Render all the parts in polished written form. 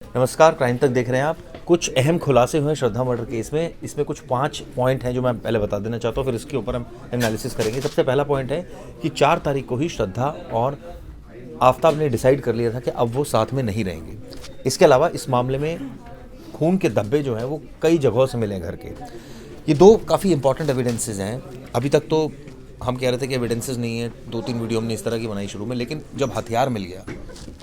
नमस्कार, क्राइम तक देख रहे हैं आप। कुछ अहम खुलासे हुए हैं श्रद्धा मर्डर केस में। इसमें कुछ 5 पॉइंट हैं जो मैं पहले बता देना चाहता हूँ, फिर इसके ऊपर हम एनालिसिस करेंगे। सबसे पहला पॉइंट है कि 4 तारीख को ही श्रद्धा और आफताब ने डिसाइड कर लिया था कि अब वो साथ में नहीं रहेंगे। इसके अलावा इस मामले में खून के धब्बे जो हैं वो कई जगहों से मिले हैं घर के। ये 2 काफ़ी इंपॉर्टेंट एविडेंसेस हैं। अभी तक तो हम कह रहे थे कि एविडेंसेस नहीं है, 2-3 वीडियो हमने इस तरह की बनाई शुरू में, लेकिन जब हथियार मिल गया,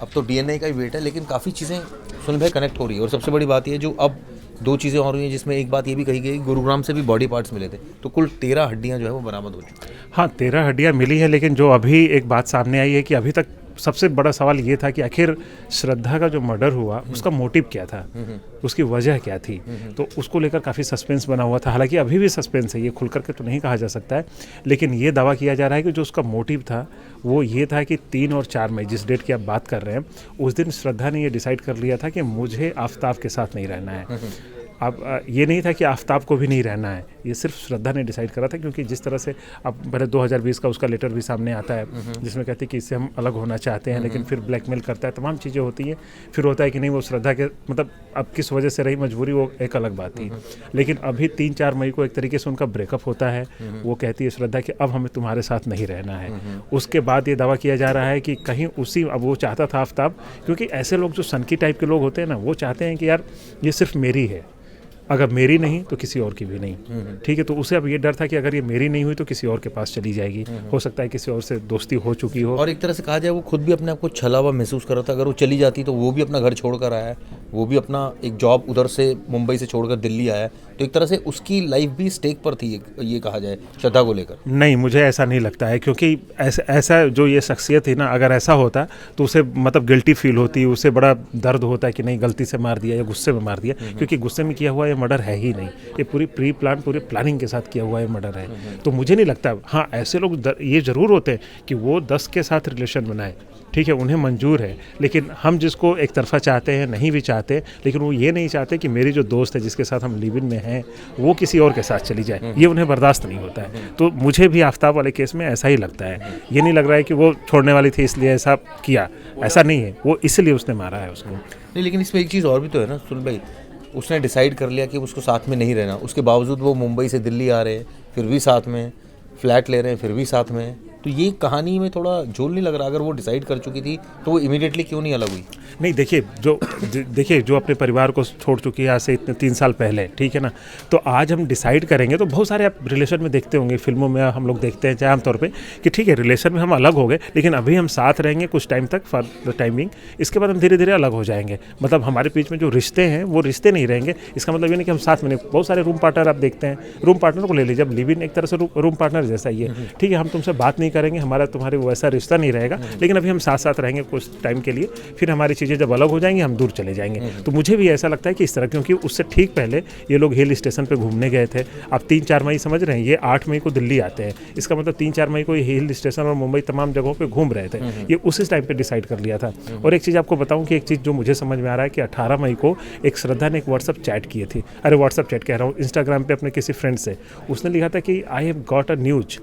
अब तो डीएनए का ही वेट है, लेकिन काफ़ी चीज़ें सुन भाई कनेक्ट हो रही है। और सबसे बड़ी बात ये जो अब 2 चीज़ें और हुई हैं, जिसमें एक बात ये भी कही गई गुरुग्राम से भी बॉडी पार्ट्स मिले थे, तो कुल 13 हड्डियाँ जो है वो बरामद हो चुकी हैं। हाँ, 13 हड्डियाँ मिली हैं, लेकिन जो अभी एक बात सामने आई है कि अभी तक सबसे बड़ा सवाल ये था कि आखिर श्रद्धा का जो मर्डर हुआ उसका मोटिव क्या था, उसकी वजह क्या थी। तो उसको लेकर काफ़ी सस्पेंस बना हुआ था। हालांकि अभी भी सस्पेंस है, ये खुल करके तो नहीं कहा जा सकता है, लेकिन ये दावा किया जा रहा है कि जो उसका मोटिव था वो ये था कि 3 और 4 मई, जिस डेट की आप बात कर रहे हैं, उस दिन श्रद्धा ने ये डिसाइड कर लिया था कि मुझे आफताब के साथ नहीं रहना है। अब ये नहीं था कि आफताब को भी नहीं रहना है, ये सिर्फ श्रद्धा ने डिसाइड करा था। क्योंकि जिस तरह से अब पहले 2020 का उसका लेटर भी सामने आता है जिसमें कहती है कि इससे हम अलग होना चाहते हैं, लेकिन फिर ब्लैकमेल करता है, तमाम चीज़ें होती हैं। फिर होता है कि नहीं, वो श्रद्धा के मतलब अब किस वजह से रही मजबूरी, वो एक अलग बात थी। लेकिन अभी 3-4 मई को एक तरीके से उनका ब्रेकअप होता है। वो कहती है श्रद्धा कि अब हमें तुम्हारे साथ नहीं रहना है। उसके बाद ये दावा किया जा रहा है कि कहीं उसी, अब वो चाहता था आफताब, क्योंकि ऐसे लोग जो सनकी टाइप के लोग होते हैं ना, वो चाहते हैं कि यार ये सिर्फ मेरी है, अगर मेरी नहीं तो किसी और की भी नहीं। ठीक है, तो उसे अब ये डर था कि अगर ये मेरी नहीं हुई तो किसी और के पास चली जाएगी, हो सकता है किसी और से दोस्ती हो चुकी हो। और एक तरह से कहा जाए वो खुद भी अपने आप को छला हुआ महसूस कर रहा था। अगर वो चली जाती तो वो भी अपना घर छोड़ कर आया है, वो भी अपना एक जॉब उधर से मुंबई से छोड़कर दिल्ली आया है, तो एक तरह से उसकी लाइफ भी स्टेक पर थी, ये कहा जाए श्रद्धा को लेकर। नहीं, मुझे ऐसा नहीं लगता है, क्योंकि ऐसा जो ये शख्सियत है ना, अगर ऐसा होता तो उसे मतलब गिल्टी फील होती, उसे बड़ा दर्द होता है कि नहीं गलती से मार दिया या गुस्से में मार दिया। क्योंकि गुस्से में किया हुआ ये मर्डर है ही नहीं, ये पूरी पूरी प्लानिंग के साथ किया हुआ ये मर्डर है। तो मुझे नहीं लगता। हाँ, ऐसे लोग ये जरूर होते हैं कि वो 10 के साथ रिलेशन बनाए, ठीक है, उन्हें मंजूर है। लेकिन हम जिसको एक तरफा चाहते हैं, नहीं भी चाहते, लेकिन वो ये नहीं चाहते कि मेरी जो दोस्त है जिसके साथ हम लिव इन में हैं वो किसी और के साथ चली जाए, ये उन्हें बर्दाश्त नहीं होता है। तो मुझे भी आफताब वाले केस में ऐसा ही लगता है। ये नहीं लग रहा है कि वो छोड़ने वाली थी इसलिए ऐसा किया, ऐसा नहीं है, वो इसलिए उसने मारा है उसको। नहीं, लेकिन इसमें एक चीज़ और भी तो है ना सुन भाई, उसने डिसाइड कर लिया कि उसको साथ में नहीं रहना, उसके बावजूद वो मुंबई से दिल्ली आ रहे हैं, फिर भी साथ में फ्लैट ले रहे हैं, फिर भी साथ में। तो ये कहानी में थोड़ा झोल नहीं लग रहा? अगर वो डिसाइड कर चुकी थी तो वो इमीडिएटली क्यों नहीं अलग हुई? नहीं, देखिए जो अपने परिवार को छोड़ चुकी है आज से इतने 3 साल पहले, ठीक है ना, तो आज हम डिसाइड करेंगे। तो बहुत सारे आप रिलेशन में देखते होंगे, फिल्मों में हम लोग देखते हैं चाहे आमतौर पे कि ठीक है रिलेशन में हम अलग हो गए, लेकिन अभी हम साथ रहेंगे कुछ टाइम तक, फॉर द टाइमिंग। इसके बाद हम धीरे धीरे अलग हो जाएंगे। मतलब हमारे बीच में जो रिश्ते हैं वो रिश्ते नहीं रहेंगे। इसका मतलब ये नहीं कि हम साथ में नहीं। बहुत सारे रूम पार्टनर आप देखते हैं, रूम पार्टनर को ले लीजिए, अब लिव इन एक तरह से रूम पार्टनर जैसा ही है। ठीक है, हम तुमसे बात नहीं करेंगे, हमारा तुम्हारे वैसा रिश्ता नहीं रहेगा, लेकिन अभी हम साथ साथ रहेंगे कुछ टाइम के लिए, फिर हमारी चीज़ें जब अलग हो जाएंगी हम दूर चले जाएंगे। तो मुझे भी ऐसा लगता है कि इस तरह, क्योंकि उससे ठीक पहले ये लोग हिल स्टेशन पे घूमने गए थे। आप 3-4 मई समझ रहे हैं, ये 8 मई को दिल्ली आते हैं, इसका मतलब 3-4 मई को ये हिल स्टेशन और मुंबई तमाम जगहों पे घूम रहे थे। ये उसी टाइम पे डिसाइड कर लिया था। और एक चीज़ आपको बताऊं कि एक चीज़ जो मुझे समझ में आ रहा है कि 18 मई को एक श्रद्धा ने एक व्हाट्सअप चैट किए थे, अरे व्हाट्सअप चैट कह रहा हूँ, इंस्टाग्राम पे अपने किसी फ्रेंड से उसने लिखा था कि I have got a news.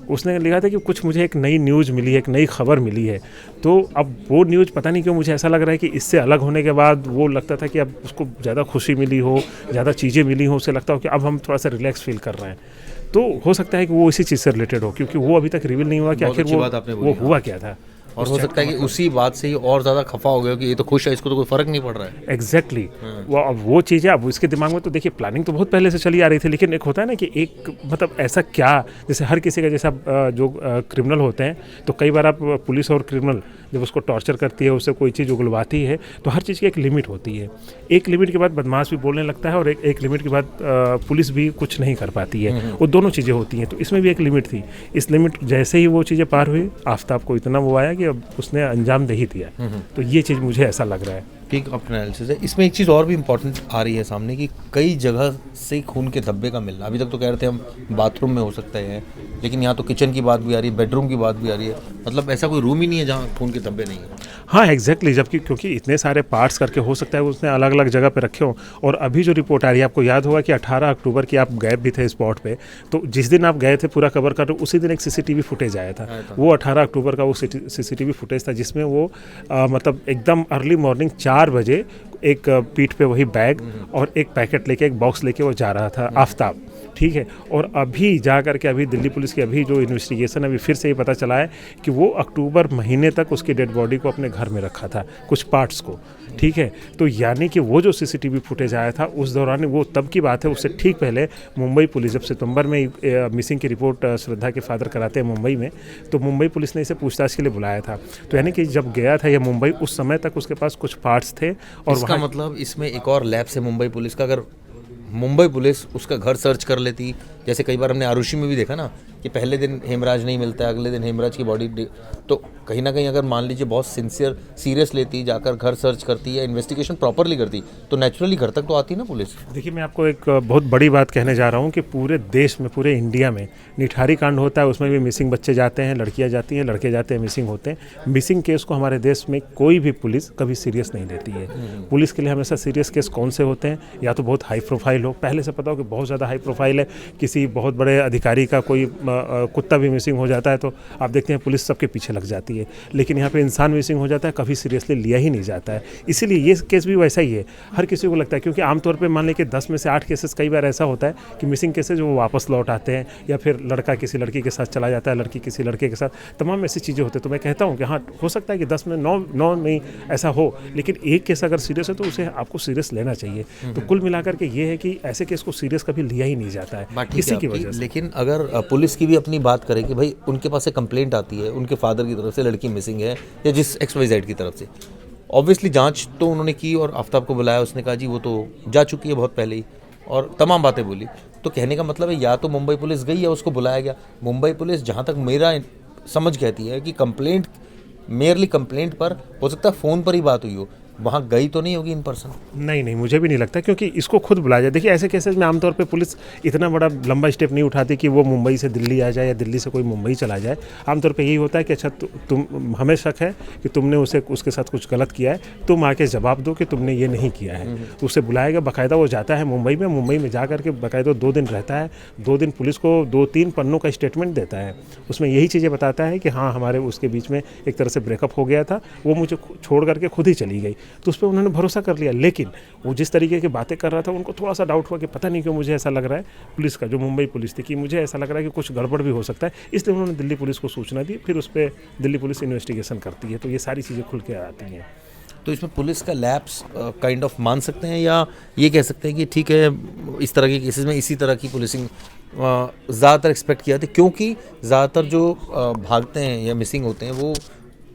उसने लिखा था कि कुछ मुझे एक नई न्यूज़ मिली है, एक नई खबर मिली है। तो अब वो न्यूज़ पता नहीं क्यों मुझे ऐसा लग रहा है कि इससे अलग होने के बाद वो लगता था कि अब उसको ज़्यादा खुशी मिली हो, ज़्यादा चीज़ें मिली हो, उसे लगता हो कि अब हम थोड़ा सा रिलैक्स फील कर रहे हैं। तो हो सकता है कि वो इसी चीज़ से रिलेटेड हो, क्योंकि वो अभी तक रिवील नहीं हुआ कि आखिर वो हुआ क्या था। और हो सकता है कि उसी बात से ही और ज़्यादा खफा हो गया कि ये तो खुश है, इसको तो कोई फ़र्क नहीं पड़ रहा है। एग्जैक्टली। वो चीज़ें अब उसके दिमाग में, तो देखिए प्लानिंग तो बहुत पहले से चली आ रही थी, लेकिन एक होता है ना कि एक मतलब ऐसा क्या, जैसे हर किसी का जैसा जो क्रिमिनल होते हैं, तो कई बार आप पुलिस और क्रिमिनल जब उसको टॉर्चर करती है, उससे कोई चीज़ उगलवाती है, तो हर चीज़ की एक लिमिट होती है। एक लिमिट के बाद बदमाश भी बोलने लगता है और एक लिमिट के बाद पुलिस भी कुछ नहीं कर पाती है। वो दोनों चीज़ें होती हैं, तो इसमें भी एक लिमिट थी। इस लिमिट जैसे ही वो चीज़ें पार हुई, आफताब को इतना वो आया कि अब उसने अंजाम दे ही दिया। तो ये चीज़ मुझे ऐसा लग रहा है। ठीक अपना एनालिसिस है। इसमें एक चीज़ और भी इम्पोर्टेंट आ रही है सामने कि कई जगह से खून के धब्बे का मिलना। अभी तक तो कह रहे थे हम बाथरूम में हो सकते हैं, लेकिन यहाँ तो किचन की बात भी आ रही है, बेडरूम की बात भी आ रही है। मतलब ऐसा कोई रूम ही नहीं है जहाँ खून के धब्बे नहीं है। हाँ एग्जैक्टली, जबकि क्योंकि इतने सारे पार्ट्स करके हो सकता है उसने अलग अलग जगह पे रखे हों। और अभी जो रिपोर्ट आ रही है, आपको याद होगा कि 18 अक्टूबर की आप गए भी थे स्पॉट पे, तो जिस दिन आप गए थे पूरा कवर कर, उसी दिन एक सीसीटीवी फुटेज आया था। वो 18 अक्टूबर का वो सीसीटीवी फुटेज था जिसमें वो मतलब एकदम अर्ली मॉर्निंग 4 बजे एक पीठ पे वही बैग और एक पैकेट लेके, एक बॉक्स लेके वो जा रहा था, आफताब, ठीक है। और अभी जा करके अभी दिल्ली पुलिस की अभी जो इन्वेस्टिगेशन अभी फिर से ये पता चला है कि वो अक्टूबर महीने तक उसकी डेड बॉडी को अपने घर में रखा था, कुछ पार्ट्स को, ठीक है। तो यानी कि वो जो सीसीटीवी फुटेज आया था उस दौरान, वो तब की बात है, उससे ठीक पहले मुंबई पुलिस जब सितंबर में मिसिंग की रिपोर्ट श्रद्धा के फादर कराते हैं मुंबई में, तो मुंबई पुलिस ने इसे पूछताछ के लिए बुलाया था। तो यानी कि जब गया था ये मुंबई, उस समय तक उसके पास कुछ पार्ट्स थे। और इसका मतलब इसमें एक और लैप्स है मुंबई पुलिस का। अगर मुंबई पुलिस उसका घर सर्च कर लेती, जैसे कई बार हमने आरुषि में भी देखा ना कि पहले दिन हेमराज नहीं मिलता है, अगले दिन हेमराज की बॉडी, तो कहीं ना कहीं अगर मान लीजिए बहुत सीरियस लेती, जाकर घर सर्च करती या इन्वेस्टिगेशन प्रॉपरली करती, तो नेचुरली घर तक तो आती ना पुलिस। देखिए, मैं आपको एक बहुत बड़ी बात कहने जा रहा हूँ कि पूरे देश में, पूरे इंडिया में निठारी कांड होता है, उसमें भी मिसिंग बच्चे जाते हैं, लड़कियाँ जाती हैं, लड़के जाते हैं, मिसिंग होते हैं। मिसिंग केस को हमारे देश में कोई भी पुलिस कभी सीरियस नहीं लेती है। पुलिस के लिए हमेशा सीरियस केस कौन से होते हैं? या तो बहुत हाई प्रोफाइल हो, पहले से पता हो कि बहुत ज़्यादा हाई प्रोफाइल है, किसी बहुत बड़े अधिकारी का कोई कुत्ता भी मिसिंग हो जाता है तो आप देखते हैं पुलिस सबके पीछे लग जाती है। लेकिन यहाँ पे इंसान मिसिंग हो जाता है, कभी सीरियसली लिया ही नहीं जाता है। इसीलिए ये केस भी वैसा ही है, हर किसी को लगता है, क्योंकि आमतौर पे मान लें कि 10 में से 8 केसेस कई बार ऐसा होता है कि मिसिंग केसेस वो वापस लौट आते हैं, या फिर लड़का किसी लड़की के साथ चला जाता है, लड़की किसी लड़के के साथ, तमाम ऐसी चीज़ें होती हैं। तो मैं कहता हूँ कि हाँ, हो सकता है कि 10 में 9 में ऐसा हो, लेकिन एक केस अगर सीरियस है तो उसे आपको सीरियस लेना चाहिए। तो कुल मिलाकर के ये है कि ऐसे केस को सीरियस कभी लिया ही नहीं जाता है किसी की वजह से। लेकिन अगर पुलिस की भी अपनी बात करें कि भाई उनके पास एक कंप्लेंट आती है उनके फादर की तरफ से, लड़की मिसिंग है, या जिस XYZ की तरफ से, ऑब्वियसली जांच तो उन्होंने की और आफ्ताब को बुलाया, उसने कहा जी वो तो जा चुकी है बहुत पहले ही, और तमाम बातें बोली। तो कहने का मतलब है या तो मुंबई पुलिस गई या उसको बुलाया गया। मुंबई पुलिस, जहाँ तक मेरा समझ कहती है कि कंप्लेंट, मेयरली कंप्लेंट पर हो सकता है फ़ोन पर ही बात हुई हो, वहाँ गई तो नहीं होगी इन पर्सन। नहीं, मुझे भी नहीं लगता, क्योंकि इसको खुद बुलाया जाए। देखिए, ऐसे केसेस में आमतौर पे पुलिस इतना बड़ा लंबा स्टेप नहीं उठाती कि वो मुंबई से दिल्ली आ जाए या दिल्ली से कोई मुंबई चला जाए। आमतौर पे यही होता है कि अच्छा तुम, हमें शक है कि तुमने उसके साथ कुछ गलत किया है, तुम आके जवाब दो कि तुमने ये नहीं किया है। तो उसे बुलाएगा, बाकायदा वो जाता है मुंबई में जा करके बाकायदा 2 दिन रहता है। 2 दिन पुलिस को 2-3 पन्नों का स्टेटमेंट देता है, उसमें यही चीज़ें बताता है कि हाँ, हमारे उसके बीच में एक तरह से ब्रेकअप हो गया था, वो मुझे छोड़ करके खुद ही चली गई। तो उस पर उन्होंने भरोसा कर लिया। लेकिन वो जिस तरीके की बातें कर रहा था, उनको थोड़ा सा डाउट हुआ कि पता नहीं क्यों मुझे ऐसा लग रहा है, पुलिस का, जो मुंबई पुलिस थी, कि मुझे ऐसा लग रहा है कि कुछ गड़बड़ भी हो सकता है। इसलिए उन्होंने दिल्ली पुलिस को सूचना दी, फिर उस पर दिल्ली पुलिस इन्वेस्टिगेशन करती है। तो ये सारी चीज़ें खुल के आती हैं। तो इसमें पुलिस का लैप्स काइंड ऑफ मान सकते हैं, या ये कह सकते हैं कि ठीक है, इस तरह के केसेस में इसी तरह की पुलिसिंग ज़्यादातर एक्सपेक्ट किया था, क्योंकि ज़्यादातर जो भागते हैं या मिसिंग होते हैं वो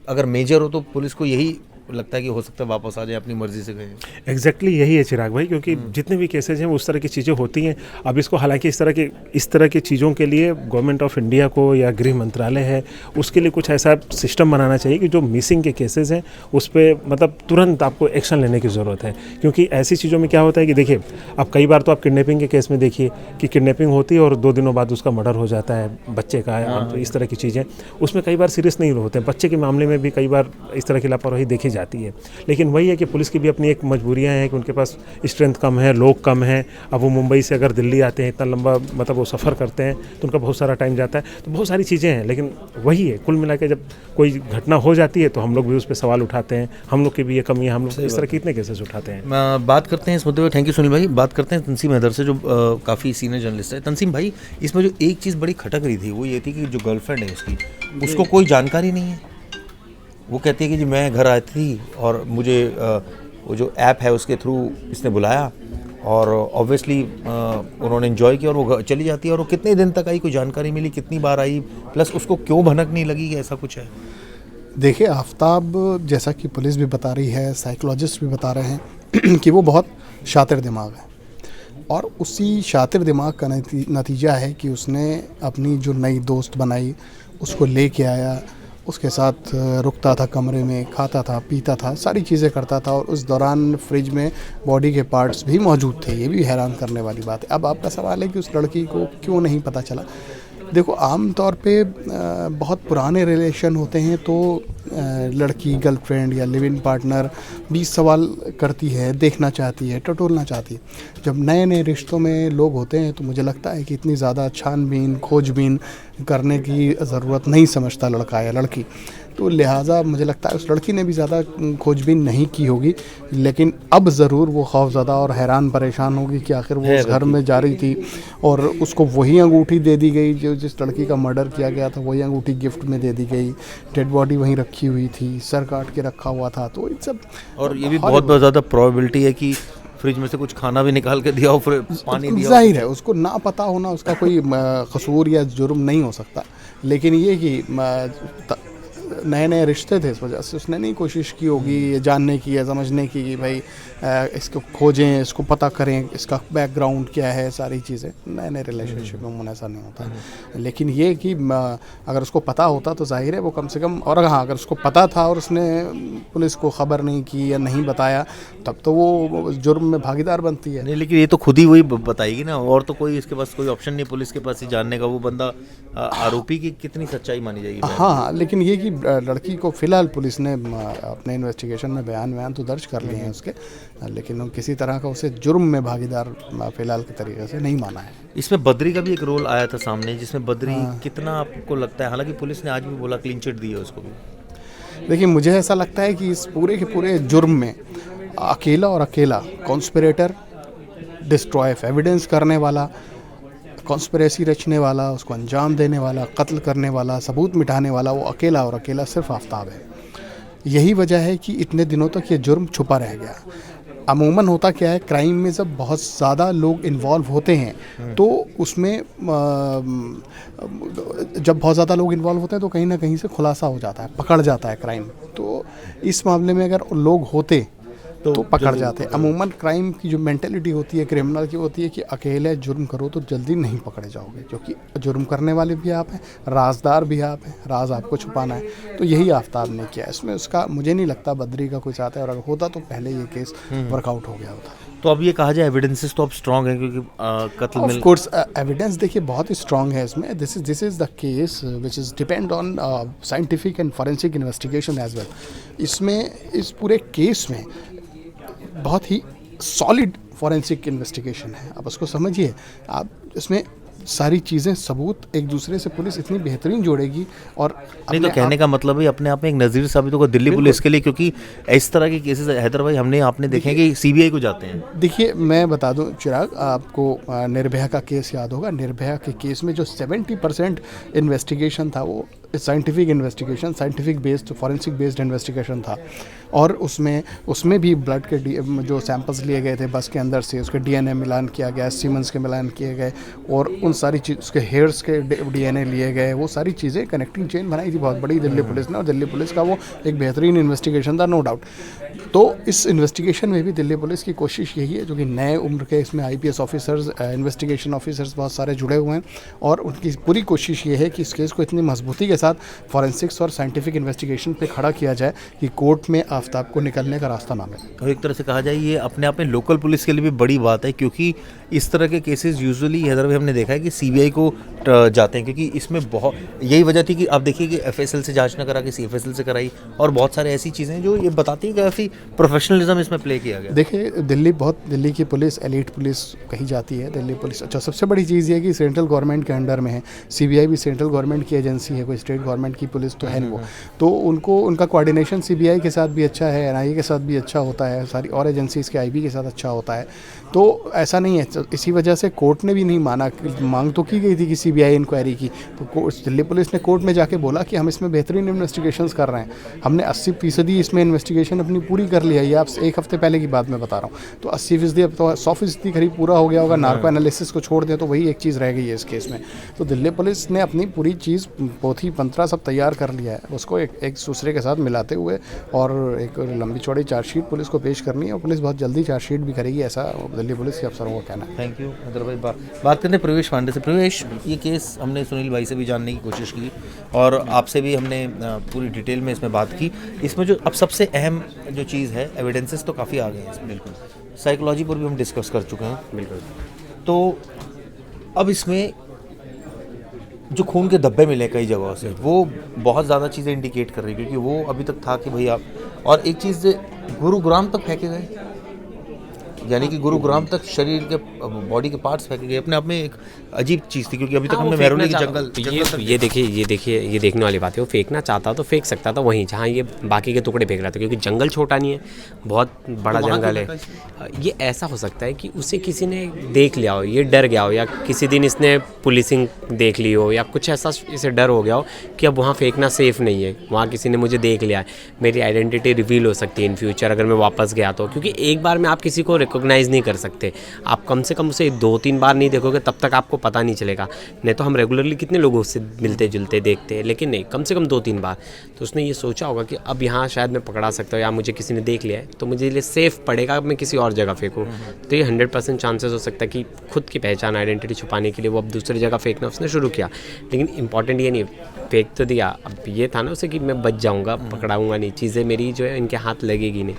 अगर मेजर हो तो पुलिस को यही लगता है कि हो सकता है वापस आ जाए, अपनी मर्जी से गए। एग्जैक्टली यही है चिराग भाई, क्योंकि जितने भी केसेज हैं वो उस तरह की चीज़ें होती हैं। अब इसको हालांकि इस तरह की चीज़ों के लिए गवर्नमेंट ऑफ इंडिया को या गृह मंत्रालय है, उसके लिए कुछ ऐसा सिस्टम बनाना चाहिए कि जो मिसिंग के केसेस हैं उस पर मतलब तुरंत आपको एक्शन लेने की ज़रूरत है। क्योंकि ऐसी चीज़ों में क्या होता है कि देखिए, अब कई बार तो आप किडनैपिंग के केस में देखिए कि किडनैपिंग होती है और 2 दिनों बाद उसका मर्डर हो जाता है बच्चे का, और इस तरह की चीज़ें, उसमें कई बार सीरियस नहीं होते हैं। बच्चे के मामले में भी कई बार इस तरह की लापरवाही देखी जाती है। लेकिन वही है कि पुलिस की भी अपनी एक मजबूरियां हैं कि उनके पास स्ट्रेंथ कम है, लोग कम हैं। अब वो मुंबई से अगर दिल्ली आते हैं, इतना लंबा मतलब वो सफ़र करते हैं, तो उनका बहुत सारा टाइम जाता है। तो बहुत सारी चीज़ें हैं, लेकिन वही है, कुल मिला के जब कोई घटना हो जाती है तो हम लोग भी उस पर सवाल उठाते हैं। हम लोग की भी ये कमी है, हम लोग इस तरह कितने केसेस उठाते हैं। बात करते हैं इस मुद्दे पर। थैंक यू सुनील भाई। बात करते हैं तंसीम हैदर से, जो काफ़ी सीनियर जर्नलिस्ट है। तंसीम भाई, इसमें जो एक चीज़ बड़ी खटक रही थी वो ये थी कि जो गर्लफ्रेंड है उसको कोई जानकारी नहीं है। वो कहती है कि जी मैं घर आई थी और मुझे वो जो ऐप है उसके थ्रू इसने बुलाया, और ऑब्वियसली उन्होंने एंजॉय किया और वो चली जाती है। और वो कितने दिन तक आई, कोई जानकारी मिली, कितनी बार आई, प्लस उसको क्यों भनक नहीं लगी कि ऐसा कुछ है। देखिए, आफ्ताब, जैसा कि पुलिस भी बता रही है, साइकोलॉजिस्ट भी बता रहे हैं कि वो बहुत शातिर दिमाग है, और उसी शातिर दिमाग का नतीजा है कि उसने अपनी जो नई दोस्त बनाई उसको लेके आया, उसके साथ रुकता था, कमरे में खाता था, पीता था, सारी चीज़ें करता था, और उस दौरान फ्रिज में बॉडी के पार्ट्स भी मौजूद थे। ये भी हैरान करने वाली बात है। अब आपका सवाल है कि उस लड़की को क्यों नहीं पता चला। देखो, आम तौर पे बहुत पुराने रिलेशन होते हैं तो लड़की, गर्लफ्रेंड या लिव इन पार्टनर भी सवाल करती है, देखना चाहती है, टटोलना चाहती है। जब नए नए रिश्तों में लोग होते हैं तो मुझे लगता है कि इतनी ज़्यादा छानबीन, खोजबीन करने की ज़रूरत नहीं समझता लड़का या लड़की। तो लिहाजा मुझे लगता है उस लड़की ने भी ज़्यादा खोजबीन नहीं की होगी, लेकिन अब ज़रूर वो खौफज़दा और हैरान परेशान होगी कि आखिर वो उस घर में जा रही थी और उसको वही अंगूठी दे दी गई जो जिस लड़की का मर्डर किया गया था, वही अंगूठी गिफ्ट में दे दी गई, डेड बॉडी वहीं रखी हुई थी, सर काट के रखा हुआ था। तो इन सब और ये भी बहुत ज़्यादा प्रोबेबिलिटी है कि फ्रिज में से कुछ खाना भी निकाल के दिया हो, फिर पानी दिया हो। जाहिर है उसको ना पता होना उसका कोई कसूर या जुर्म नहीं हो सकता, लेकिन ये कि नए नए रिश्ते थे, इस वजह से उसने नहीं कोशिश की होगी ये जानने की या समझने की कि भाई इसको खोजें, इसको पता करें, इसका बैकग्राउंड क्या है, सारी चीज़ें। नए नए रिलेशनशिप में ऐसा नहीं होता है। लेकिन ये कि अगर उसको पता होता तो जाहिर है वो कम से कम, और हाँ अगर उसको पता था और उसने पुलिस को ख़बर नहीं की या नहीं बताया, तब तो वो जुर्म में भागीदार बनती है। नहीं, लेकिन ये तो खुद ही वही बताएगी ना, और तो कोई इसके पास कोई ऑप्शन नहीं पुलिस के पास ही जानने का। वो बंदा आरोपी की कितनी सच्चाई मानी जाएगी? हाँ, लेकिन ये कि लड़की को फ़िलहाल पुलिस ने अपने इन्वेस्टिगेशन में बयान तो दर्ज कर लिए हैं उसके, लेकिन किसी तरह का उसे जुर्म में भागीदार फ़िलहाल के तरीके से नहीं माना है। इसमें बद्री का भी एक रोल आया था सामने, जिसमें बद्री कितना आपको लगता है, हालांकि पुलिस ने आज भी बोला क्लीन चिट दी है उसको भी। देखिए मुझे ऐसा लगता है कि इस पूरे के पूरे जुर्म में अकेला और अकेला कॉन्स्पिरेटर, डिस्ट्रॉय ऑफ एविडेंस करने वाला, कॉन्स्पिरेसी रचने वाला, उसको अंजाम देने वाला, कत्ल करने वाला, सबूत मिटाने वाला, वो अकेला और अकेला सिर्फ आफ्ताब है। यही वजह है कि इतने दिनों तक ये जुर्म छुपा रह गया। अमूमन होता क्या है, क्राइम में जब बहुत ज़्यादा लोग इन्वॉल्व होते हैं तो उसमें जब बहुत ज़्यादा लोग इन्वॉल्व होते हैं तो कहीं ना कहीं से खुलासा हो जाता है, पकड़ जाता है क्राइम। तो इस मामले में अगर लोग होते तो पकड़ जाते हैं। अमूमन क्राइम की जो मेंटेलिटी होती है क्रिमिनल की होती है कि अकेले जुर्म करो तो जल्दी नहीं पकड़े जाओगे, क्योंकि जुर्म करने वाले भी आप हैं, राजदार भी आप हैं, राज आपको छुपाना है। तो यही आफ्ताब ने किया। इसमें उसका मुझे नहीं लगता बद्री का कुछ आता है, और अगर होता तो पहले ये केस वर्कआउट हो गया होता। तो अब ये कहा जाए एविडेंसेस तो अब स्ट्रॉन्ग है, क्योंकि कत्ल में ऑफ कोर्स एविडेंस देखिए बहुत ही स्ट्रॉन्ग है इसमें। This is the case which is depend on scientific and forensic investigation as well. इसमें इस पूरे केस में बहुत ही सॉलिड फॉरेंसिक इन्वेस्टिगेशन है। आप उसको समझिए, आप इसमें सारी चीज़ें सबूत एक दूसरे से पुलिस इतनी बेहतरीन जोड़ेगी। और नहीं तो कहने का मतलब है अपने आप में एक नज़ीर साबित होगा दिल्ली पुलिस के लिए, क्योंकि इस तरह के केसेस हैदर भाई आपने देखे हैं कि सीबीआई को जाते हैं। देखिए मैं बता दूं चिराग, आपको निर्भया का केस याद होगा। निर्भया के केस में जो 70% इन्वेस्टिगेशन था वो scientific investigation, scientific based, forensic based investigation था। और उसमें भी ब्लड के जो सैंपल्स लिए गए थे बस के अंदर से, उसके डीएनए मिलान किया गया, सीमेंस के मिलान किए गए, और उन सारी चीज़ उसके हेयर्स के डीएनए लिए गए। वो सारी चीज़ें कनेक्टिंग चेन बनाई थी बहुत बड़ी दिल्ली पुलिस ने, और दिल्ली पुलिस का वो एक बेहतरीन इन्वेस्टिगेशन था, नो डाउट। तो इस इन्वेस्टिगेशन में भी दिल्ली पुलिस की कोशिश यही है, जो कि नए उम्र के इसमें आईपीएस ऑफिसर्स, इन्वेस्टिगेशन ऑफिसर्स बहुत सारे जुड़े हुए हैं, और उनकी पूरी कोशिश ये है कि इस केस को इतनी मजबूती के साथ फॉरेंसिक्स और साइंटिफिक इन्वेस्टिगेशन पे खड़ा किया जाए कि कोर्ट में आफ्ताब को निकलने का रास्ता ना मिले। और एक तरह से कहा जाए ये अपने आप में लोकल पुलिस के लिए भी बड़ी बात है, क्योंकि इस तरह के केसेस यूजुअली हैदर भाई हमने देखा है कि सीबीआई को जाते हैं, क्योंकि इसमें बहुत यही वजह थी कि आप देखिए कि एफएसएल से जांच न करा के सीएफएसएल से कराई, और बहुत सारे ऐसी चीज़ें जो ये बताती हैं कि काफ़ी प्रोफेशनलिज्म इसमें प्ले किया गया। देखिए दिल्ली की पुलिस एलीट पुलिस कही जाती है दिल्ली पुलिस। अच्छा, सबसे बड़ी चीज़ ये है कि सेंट्रल गवर्नमेंट के अंडर में है, सीबीआई भी सेंट्रल गवर्नमेंट की एजेंसी है, कोई स्टेट गवर्नमेंट की पुलिस तो है नहीं वो। तो उनका कोऑर्डिनेशन सीबीआई के साथ भी अच्छा है, एनआईए के साथ भी अच्छा होता है, सारी और एजेंसीज के आईबी के साथ अच्छा होता है। तो ऐसा नहीं है, इसी वजह से कोर्ट ने भी नहीं माना। मांग तो की गई थी कि सीबीआई इंक्वायरी की, तो दिल्ली पुलिस ने कोर्ट में जाके बोला कि हम इसमें बेहतरीन इन्वेस्टिगेशंस कर रहे हैं, हमने 80% इसमें इन्वेस्टिगेशन अपनी पूरी कर लिया है। ये आप एक हफ्ते पहले की बात मैं बता रहा हूँ। तो 80% अब तो 100% करीब पूरा हो गया होगा। नार्को एनालिसिस को छोड़ दें तो वही एक चीज़ रह गई है इस केस में। तो दिल्ली पुलिस ने अपनी पूरी चीज़, पोथी पंतरा सब तैयार कर लिया है, उसको एक दूसरे के साथ मिलाते हुए, और एक लंबी चौड़ी चार्जशीट पुलिस को पेश करनी है, और पुलिस बहुत जल्दी चार्जशीट भी करेगी, ऐसा दिल्ली पुलिस के अफसरों का कहना है। थैंक यू हैदर भाई। बात करते हैं प्रवेश पांडे से। प्रवेश, ये केस हमने सुनील भाई से भी जानने की कोशिश की, और आपसे भी हमने पूरी डिटेल में इसमें बात की। इसमें जो अब सबसे अहम जो चीज़ है, एविडेंसेस तो काफ़ी आ गए हैं इसमें, बिल्कुल साइकोलॉजी पर भी हम डिस्कस कर चुके हैं, बिल्कुल। तो अब इसमें जो खून के धब्बे मिले कई जगहों से, वो बहुत ज़्यादा चीज़ें इंडिकेट कर रही है, क्योंकि वो अभी तक था कि भाई आप, और एक चीज़ गुरुग्राम तक फेंके गए। यानी कि गुरुग्राम तक शरीर के बॉडी के पार्ट्स फेंके गए, अपने आप में एक अजीब चीज़ थी, क्योंकि अभी तक हाँ, हमने वो मेहरौली फेंकना की चाहता- ये देखिए ये देखने वाली बात है। वो फेंकना चाहता तो फेंक सकता था वहीं जहाँ ये बाकी के टुकड़े फेंक रहा था, क्योंकि जंगल छोटा नहीं है, बहुत बड़ा वहाँ जंगल क्यों है। ये ऐसा हो सकता है कि उसे किसी ने देख लिया हो, ये डर गया हो, या किसी दिन इसने पुलिसिंग देख ली हो, या कुछ ऐसा इसे डर हो गया हो कि अब वहाँ फेंकना सेफ़ नहीं है, वहाँ किसी ने मुझे देख लिया है, मेरी आइडेंटिटी रिवील हो सकती है इन फ्यूचर अगर मैं वापस गया तो। क्योंकि एक बार में आप किसी को रिकॉग्नाइज़ नहीं कर सकते, आप कम से कम उसे 2-3 बार नहीं देखोगे तब तक आपको पता नहीं चलेगा। नहीं तो हम रेगुलरली कितने लोगों से मिलते जुलते देखते हैं, लेकिन नहीं, कम से कम 2-3 बार। तो उसने ये सोचा होगा कि अब यहाँ शायद मैं पकड़ा सकता हूँ, या मुझे किसी ने देख लिया है तो मुझे लिए सेफ़ पड़ेगा अब मैं किसी और जगह फेंकूँ। तो ये 100% चांसेस हो सकता है कि खुद की पहचान आइडेंटिटी छुपाने के लिए वो अब दूसरी जगह फेंकना उसने शुरू किया। लेकिन इंपॉर्टेंट ये नहीं, फेंक तो दिया, अब ये था ना उसे कि मैं बच जाऊँगा, पकड़ाऊँगा नहीं, चीज़ें मेरी जो है इनके हाथ लगेगी नहीं।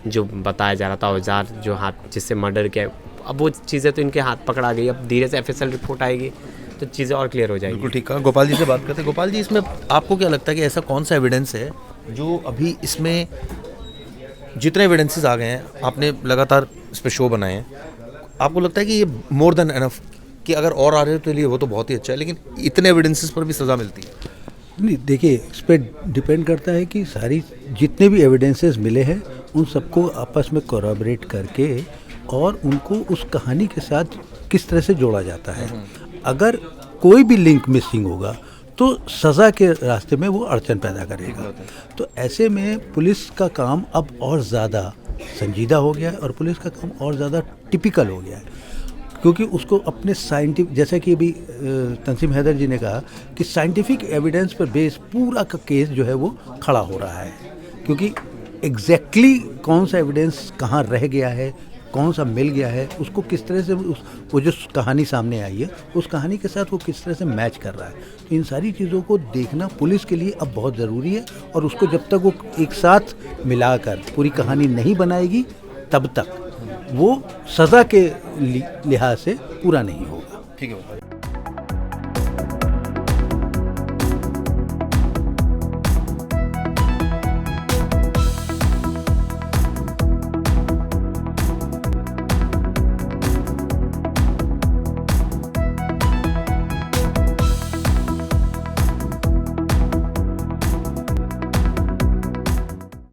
जो बताया जा रहा था औजार जो हाथ जिससे मर्डर किया, अब वो चीज़ें तो इनके हाथ पकड़ा गई। अब धीरे से FSL रिपोर्ट आएगी तो चीज़ें और क्लियर हो जाएगी। बिल्कुल ठीक है। गोपाल जी से बात करते हैं। गोपाल जी, इसमें आपको क्या लगता है कि ऐसा कौन सा एविडेंस है जो अभी इसमें, जितने एविडेंसेस आ गए हैं, आपने लगातार इस पर शो बनाए हैं, आपको लगता है कि ये मोर देन एनफ, कि अगर और आ रहे हो तो लिए वो तो बहुत ही अच्छा है, लेकिन इतने एविडेंसेस पर भी सज़ा मिलती है? नहीं, देखिए, इस पर डिपेंड करता है कि सारी जितने भी एविडेंसेस मिले हैं उन सबको आपस में कोरॉबरेट करके और उनको उस कहानी के साथ किस तरह से जोड़ा जाता है। अगर कोई भी लिंक मिसिंग होगा तो सज़ा के रास्ते में वो अड़चन पैदा करेगा। तो ऐसे में पुलिस का काम अब और ज़्यादा संजीदा हो गया है और पुलिस का काम और ज़्यादा टिपिकल हो गया है, क्योंकि उसको अपने साइंटिफिक, जैसा कि अभी तंसीम हैदर जी ने कहा कि साइंटिफिक एविडेंस पर बेस पूरा का केस जो है वो खड़ा हो रहा है, क्योंकि एग्जैक्टली कौन सा एविडेंस कहाँ रह गया है, कौन सा मिल गया है, उसको किस तरह से वो जो कहानी सामने आई है उस कहानी के साथ वो किस तरह से मैच कर रहा है। तो इन सारी चीज़ों को देखना पुलिस के लिए अब बहुत ज़रूरी है, और उसको जब तक वो एक साथ मिलाकर पूरी कहानी नहीं बनाएगी तब तक वो सज़ा के लिहाज से पूरा नहीं होगा। ठीक है।